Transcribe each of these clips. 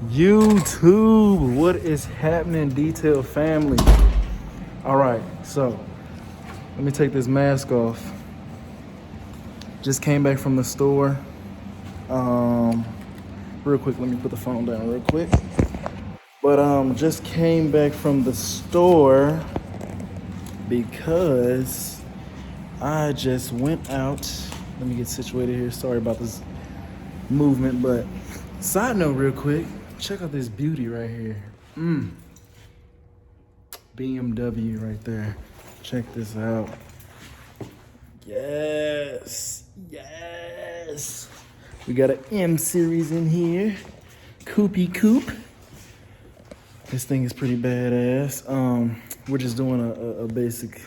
YouTube, what is happening, Detail family? All right, so let me take this mask off. Just came back from the store. Real quick, let me put the phone down real quick. But just came back from the store because I just went out. Let me get situated here. Sorry about this movement, but side note real quick, check out this beauty right here. BMW right there. Check this out. Yes. We got an M series in here. Coupey coupe. This thing is pretty badass. We're just doing a basic,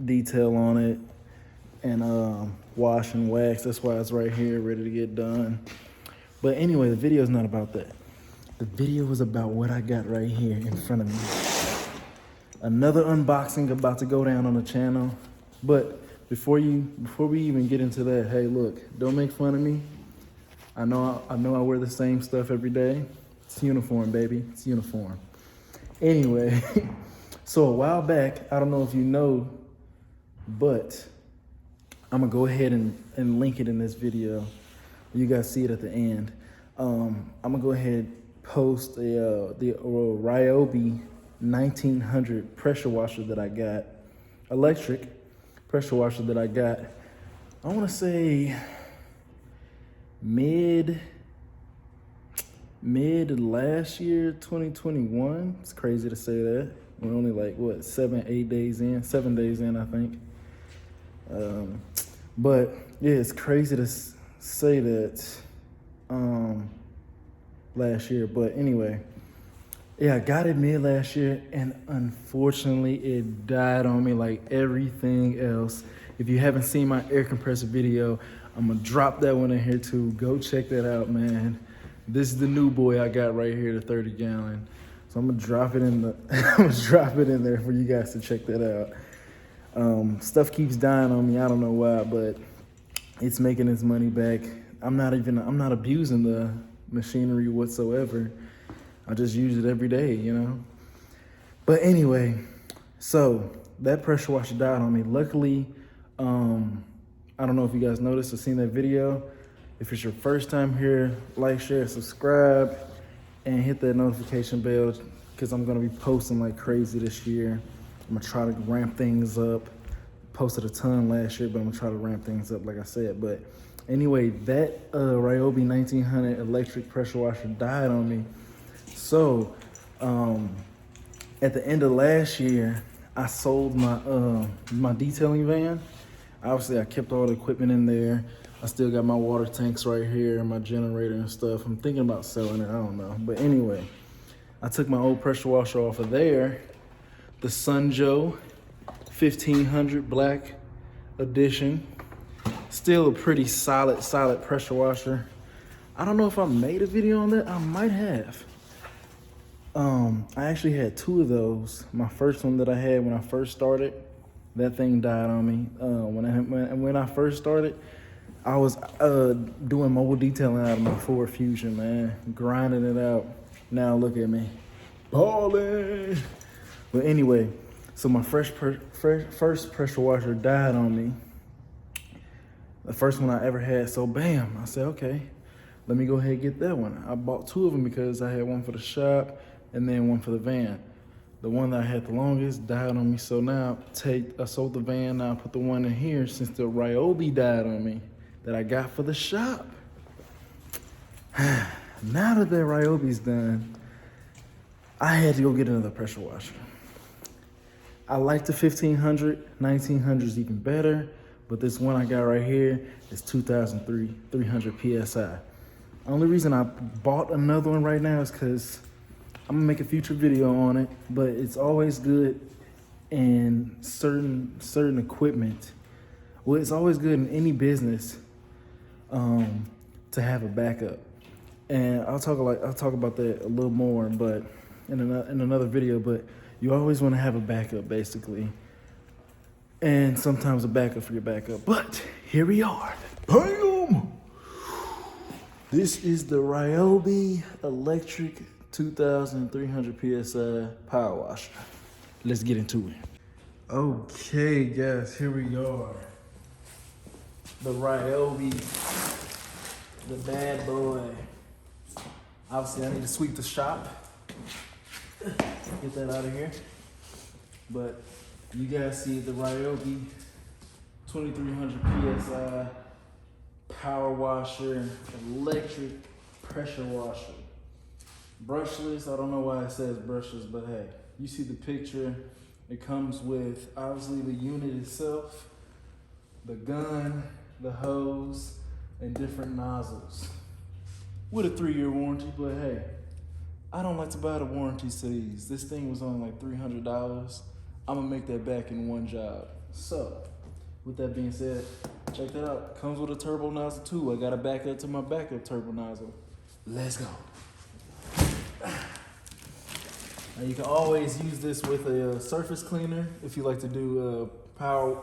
detail on it and wash and wax. That's why it's right here, ready to get done. But anyway, the video is not about that. The video is about what I got right here in front of me. Another unboxing about to go down on the channel. But before we even get into that, hey, look, don't make fun of me. I know I wear the same stuff every day. It's uniform, baby. It's uniform. Anyway, so a while back, I don't know if you know, but I'm gonna go ahead and link it in this video. You guys see it at the end. I'm gonna go ahead post the Ryobi 1900 pressure washer that I got, electric pressure washer that I got. I want to say mid last year, 2021. It's crazy to say that. We're only like what 7 days in, I think. But yeah, it's crazy to say that last year. But anyway, yeah, I got it mid last year, and unfortunately it died on me like everything else. If you haven't seen my air compressor video, I'm gonna drop that one in here too. Go check that out, man. This is the new boy I got right here, the 30 gallon. So I'm gonna drop it in there for you guys to check that out. Stuff keeps dying on me. I don't know why, but it's making its money back. I'm not abusing the machinery whatsoever. I just use it every day, But anyway, so that pressure washer died on me. Luckily, I don't know if you guys noticed or seen that video. If it's your first time here, like, share, subscribe, and hit that notification bell because I'm gonna be posting like crazy this year. I'm gonna try to ramp things up. Posted a ton last year, but I'm gonna try to ramp things up like I said. But anyway, that Ryobi 1900 electric pressure washer died on me. So at the end of last year, I sold my detailing van. Obviously, I kept all the equipment in there. I still got my water tanks right here, my generator and stuff. I'm thinking about selling it, I don't know. But anyway, I took my old pressure washer off of there, the Sunjo 1500 Black Edition. Still a pretty solid pressure washer. I don't know if I made a video on that. I might have. I actually had two of those. My first one that I had when I first started, that thing died on me. When I first started, I was doing mobile detailing out of my Ford Fusion, man, grinding it out. Now look at me, ballin'. But anyway, so my first pressure washer died on me. The first one I ever had. So bam, I said, okay, let me go ahead and get that one. I bought two of them because I had one for the shop and then one for the van. The one that I had the longest died on me. So now I sold the van. Now I put the one in here since the Ryobi died on me that I got for the shop. Now that the Ryobi's done, I had to go get another pressure washer. I like the 1500, 1900 is even better, but this one I got right here is 300 PSI. Only reason I bought another one right now is because I'm gonna make a future video on it, but it's always good in certain equipment. Well, it's always good in any business to have a backup. And I'll talk about that a little more, but in another video. But you always want to have a backup, basically, and sometimes a backup for your backup. But here we are. Bam! This is the Ryobi Electric 2300 PSI power washer. Let's get into it. Okay, guys, here we are. The Ryobi, the bad boy. Obviously, I need to sweep the shop. Get that out of here. But you guys see the Ryobi 2300 PSI power washer, electric pressure washer. Brushless, I don't know why it says brushless, but hey, you see the picture. It comes with obviously the unit itself, the gun, the hose, and different nozzles. With a 3-year warranty, but hey, I don't like to buy the warranties to these. This thing was only like $300. I'm gonna make that back in one job. So, with that being said, check that out. Comes with a turbo nozzle too. I got a backup to my backup turbo nozzle. Let's go. Now you can always use this with a surface cleaner if you like to do power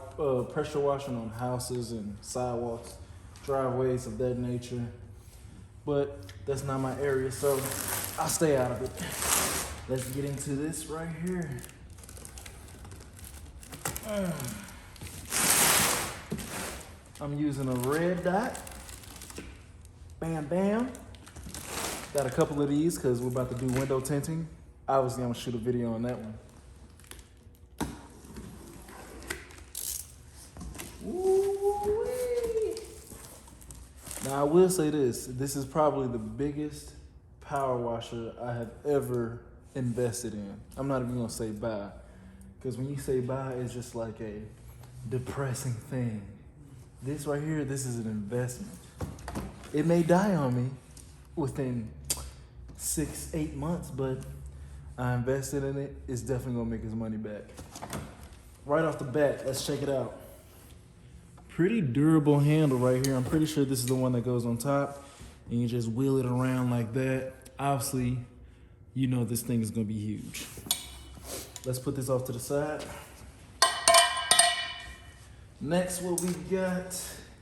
pressure washing on houses and sidewalks, driveways of that nature. But that's not my area, so I'll stay out of it. Let's get into this right here. I'm using a red dot. Bam, bam. Got a couple of these because we're about to do window tinting. Obviously, I'm gonna shoot a video on that one. Ooh-wee. Now, I will say this. This is probably the biggest power washer I have ever invested in. I'm not even gonna say buy. Because when you say buy, it's just like a depressing thing. This right here, this is an investment. It may die on me within 6-8 months, but I invested in it. It's definitely gonna make his money back. Right off the bat, let's check it out. Pretty durable handle right here. I'm pretty sure this is the one that goes on top, and you just wheel it around like that. Obviously, you know this thing is gonna be huge. Let's put this off to the side. Next, what we got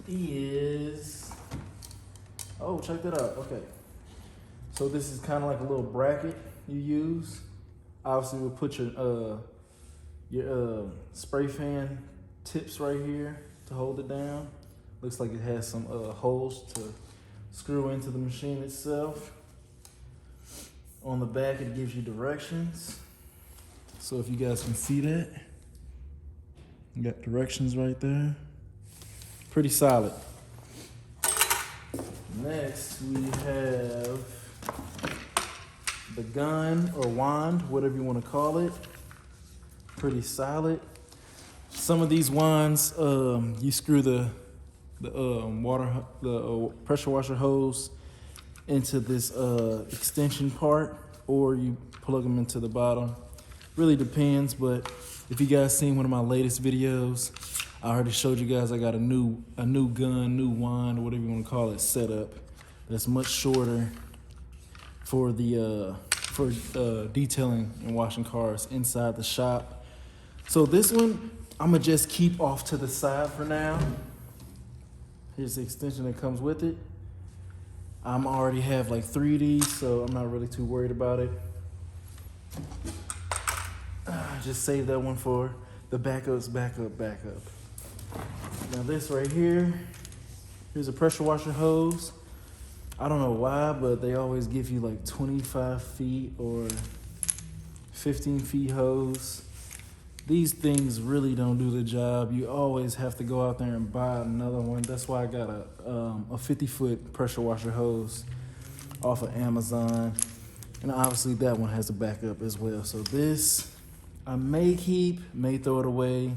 is, oh, check that out. Okay. So this is kind of like a little bracket you use. Obviously, we'll put your spray fan tips right here to hold it down. Looks like it has some holes to screw into the machine itself. On the back, it gives you directions. So if you guys can see that, you got directions right there. Pretty solid. Next, we have the gun or wand, whatever you want to call it. Pretty solid. Some of these wands, you screw the pressure washer hose into this extension part, or you plug them into the bottom. Really depends, but if you guys seen one of my latest videos, I already showed you guys I got a new gun, new wand, or whatever you want to call it, set up. That's much shorter for the detailing and washing cars inside the shop. So this one, I'm gonna just keep off to the side for now. Here's the extension that comes with it. I'm already have like 3 of these, so I'm not really too worried about it. Just save that one for the backups, backup. Now this right here, here's a pressure washer hose. I don't know why, but they always give you like 25 feet or 15 feet hose. These things really don't do the job. You always have to go out there and buy another one. That's why I got a 50-foot pressure washer hose off of Amazon. And obviously that one has a backup as well. So this, I may keep, may throw it away,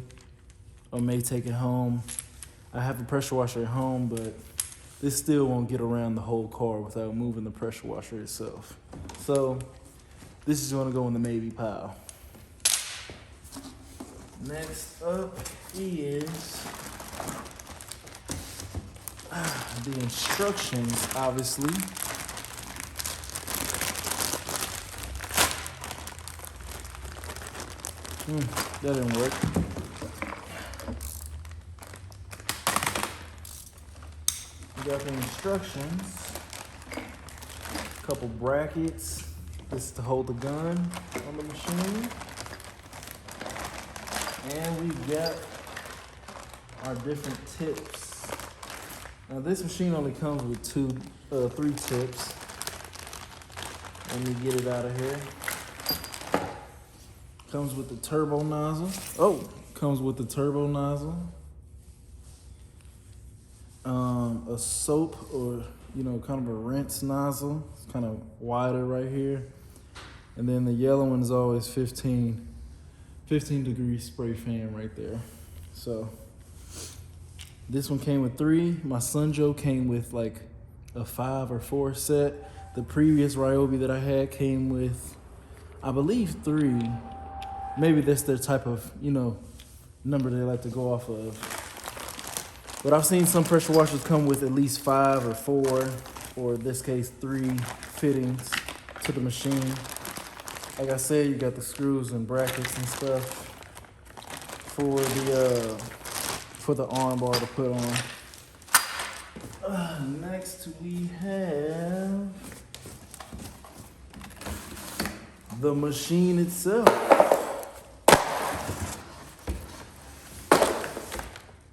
or may take it home. I have a pressure washer at home, but this still won't get around the whole car without moving the pressure washer itself. So this is gonna go in the maybe pile. Next up is the instructions, obviously. That didn't work. We got the instructions. couple brackets. This is to hold the gun on the machine. And we've got our different tips. Now this machine only comes with three tips. Let me get it out of here. Comes with the turbo nozzle. Comes with the turbo nozzle. A soap or, kind of a rinse nozzle. It's kind of wider right here. And then the yellow one is always 15 degree spray fan right there. So this one came with 3. My Sunjo came with like a 5 or 4 set. The previous Ryobi that I had came with, I believe, 3. Maybe that's their type of, number they like to go off of. But I've seen some pressure washers come with at least 5 or 4, or in this case 3 fittings to the machine. Like I said, you got the screws and brackets and stuff for the arm bar to put on. Next we have the machine itself.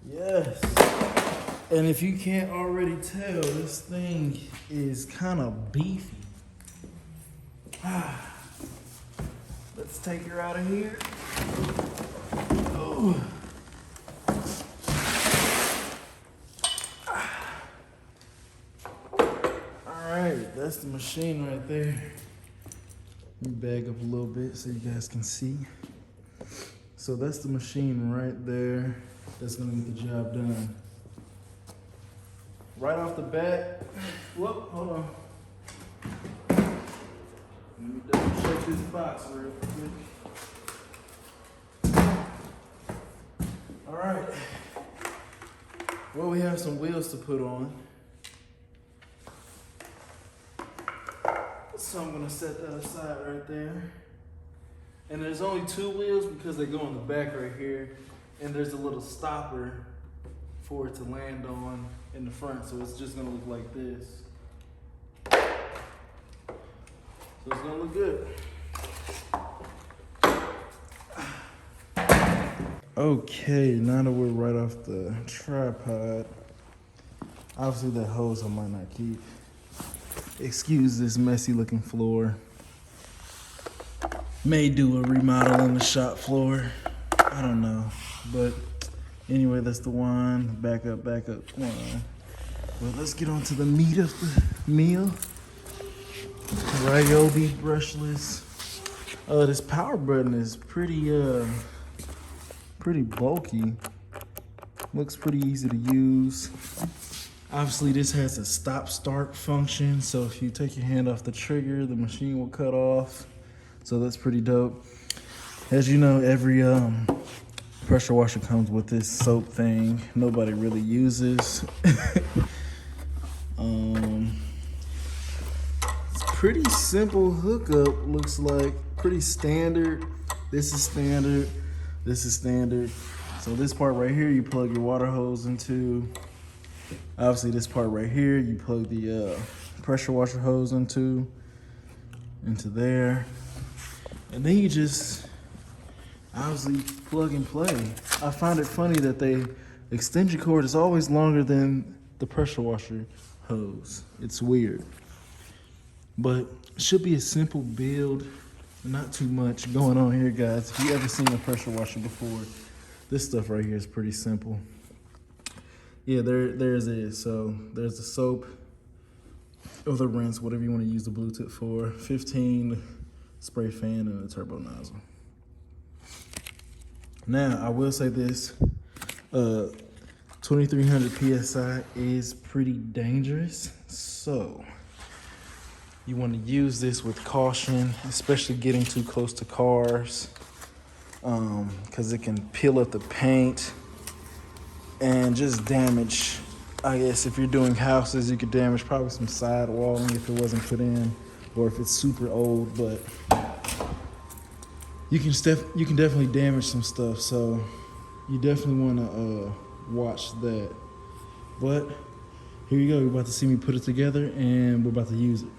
Yes. And if you can't already tell, this thing is kind of beefy. Let's take her out of here. Oh. All right, that's the machine right there. Let me bag up a little bit so you guys can see. So that's the machine right there. That's gonna get the job done. Right off the bat, whoop, hold on. Let me double check this box real quick. All right. Well, we have some wheels to put on. So I'm gonna set that aside right there. And there's only 2 wheels because they go in the back right here. And there's a little stopper for it to land on in the front. So it's just gonna look like this. So it's gonna look good. Okay, now that we're right off the tripod, obviously that hose I might not keep. Excuse this messy looking floor. May do a remodel on the shop floor. I don't know. But anyway, that's the one. Back up one. Well, let's get on to the meat of the meal. Ryobi brushless. This power button is pretty bulky. Looks pretty easy to use. Obviously, this has a stop-start function, so if you take your hand off the trigger, the machine will cut off. So that's pretty dope. As you know, every pressure washer comes with this soap thing. Nobody really uses. It's pretty simple hookup, looks like. Pretty standard. This is standard. This is standard. So this part right here, you plug your water hose into. Obviously, this part right here, you plug the pressure washer hose into there. And then you just obviously plug and play. I find it funny that the extension cord is always longer than the pressure washer hose. It's weird. But it should be a simple build. Not too much going on here, guys. If you ever seen a pressure washer before, this stuff right here is pretty simple. Yeah, there's it. So there's the soap or the rinse, whatever you want to use the blue tip for. 15 spray fan and a turbo nozzle. Now, I will say this, 2300 PSI is pretty dangerous. So you want to use this with caution, especially getting too close to cars, because it can peel up the paint and just damage. I guess if you're doing houses, you could damage probably some side walling if it wasn't put in, or if it's super old. But you can definitely damage some stuff. So you definitely want to watch that. But here you go. You're about to see me put it together, and we're about to use it.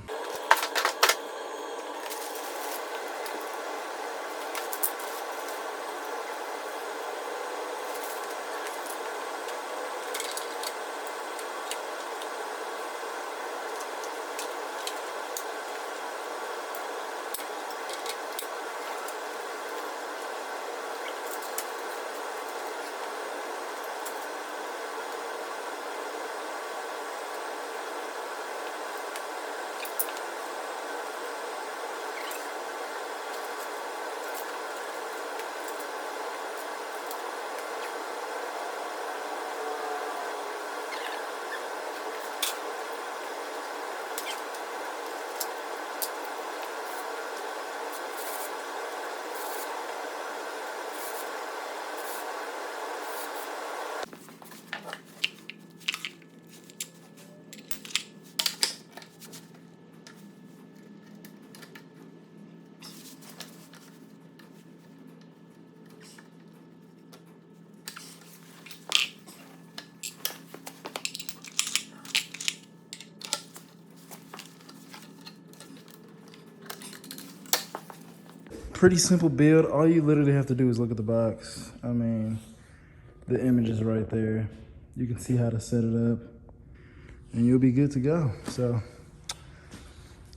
pretty simple build. All you literally have to do is look at the box. I mean, the image is right there. You can see how to set it up and you'll be good to go. So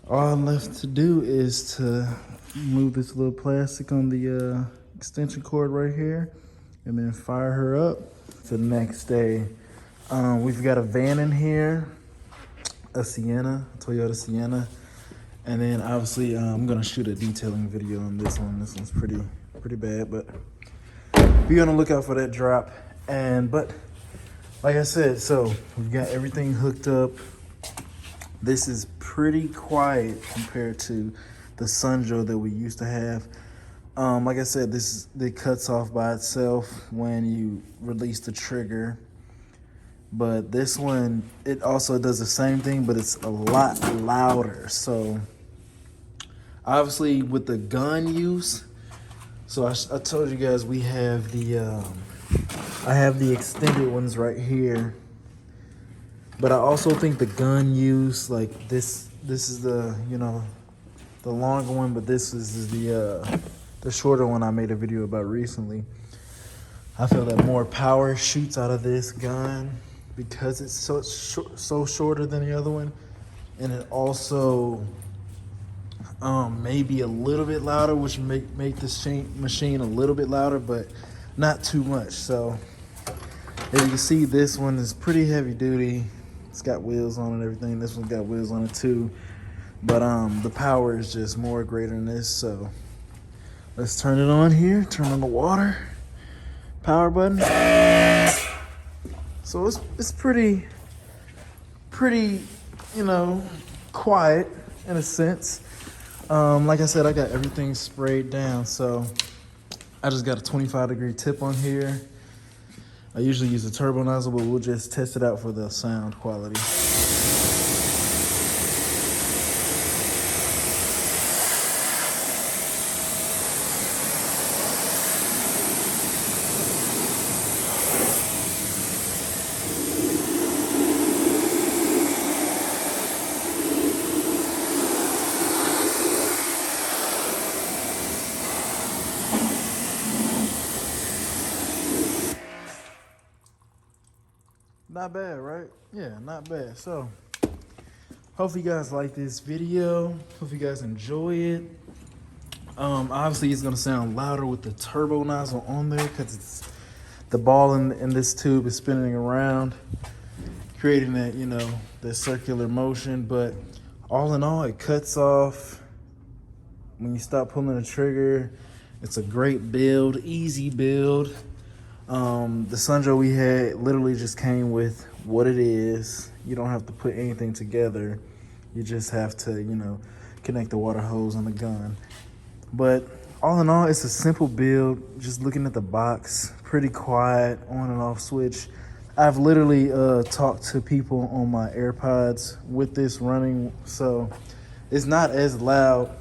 all left to do is to move this little plastic on the extension cord right here and then fire her up. It's the next day. We've got a van in here, a Sienna, Toyota Sienna. And then obviously I'm gonna shoot a detailing video on this one. This one's pretty bad, but be on the lookout for that drop. But like I said, so we've got everything hooked up. This is pretty quiet compared to the Sunjo that we used to have. Like I said, it cuts off by itself when you release the trigger. But this one, it also does the same thing, but it's a lot louder. So obviously with the gun use, so I told you guys we have the, I have the extended ones right here. But I also think the gun use, like this is the, you know, the longer one, but this is the shorter one I made a video about recently. I feel that more power shoots out of this gun because it's so shorter than the other one, and it also may be a little bit louder, which make this machine a little bit louder, but not too much. So as you can see, this one is pretty heavy duty. It's got wheels on it and everything. This one's got wheels on it too, but the power is just more greater than this. So let's turn it on here. Turn on the water. Power button. So it's pretty, you know, quiet in a sense. Like I said, I got everything sprayed down. So I just got a 25-degree tip on here. I usually use a turbo nozzle, but we'll just test it out for the sound quality. Not bad, right? Yeah, not bad. So hopefully you guys like this video. Hope you guys enjoy it. Obviously it's gonna sound louder with the turbo nozzle on there because it's the ball in this tube is spinning around, creating that, you know, the circular motion. But all in all, it cuts off when you stop pulling the trigger. It's a great build, easy build. The Sunjo we had literally just came with what it is. You don't have to put anything together. You just have to, you know, connect the water hose on the gun. But all in all, it's a simple build. Just looking at the box, pretty quiet, on and off switch. I've literally talked to people on my AirPods with this running, so it's not as loud.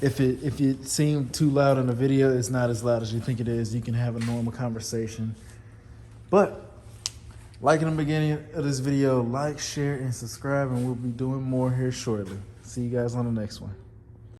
If it seemed too loud in the video, it's not as loud as you think it is. You can have a normal conversation. But like in the beginning of this video, like, share, and subscribe, and we'll be doing more here shortly. See you guys on the next one.